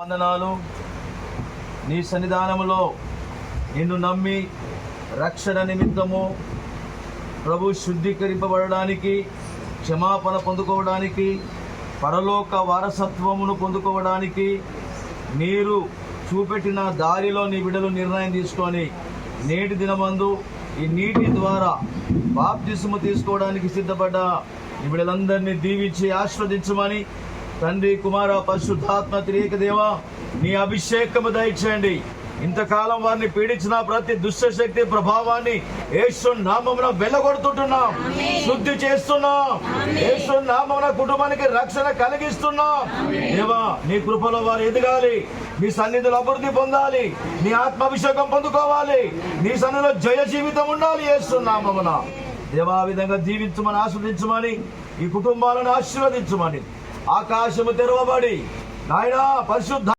వందనాలు. నీ సన్నిధానములో నిన్ను నమ్మి రక్షణ నిమిత్తము ప్రభు శుద్ధీకరింపబడడానికి, క్షమాపణ పొందుకోవడానికి, పరలోక వారసత్వమును పొందుకోవడానికి మీరు చూపెట్టిన దారిలో నీ బిడ్డలు నిర్ణయం తీసుకొని నేటి దినమందు ఈ నీటి ద్వారా బాప్తిస్ము తీసుకోవడానికి సిద్ధపడ్డ నీ బిడ్డలందరినీ దీవించి ఆశీర్వదించమని తండ్రి, కుమార, పరిశుద్ధాత్మ త్రియేక దేవ నీ అభిషేకము దయచేయండి. ఇంతకాలం వారిని పీడించిన ప్రతి దుష్ట శక్తి ప్రభావాన్ని యేసు నామమున వెళ్ళగొడుతుంటున్నాం, శుద్ధి చేస్తున్నాం. యేసు నామమున కుటుంబానికి రక్షణ కలిగిస్తున్నాం. దేవా, నీ కృపలో వారు ఎదగాలి, నీ సన్నిధిలో అభివృద్ధి పొందాలి, నీ ఆత్మాభిషేకం పొందుకోవాలి, నీ సన్నిధిలో జయ జీవితం ఉండాలి. యేసు నామమున దేవా, ఆ విధంగా జీవించమని, ఆస్వాదించమని, ఈ కుటుంబాలను ఆశీర్వదించమని. ఆకాశము తెరవబడి నాయనా పరిశుద్ధ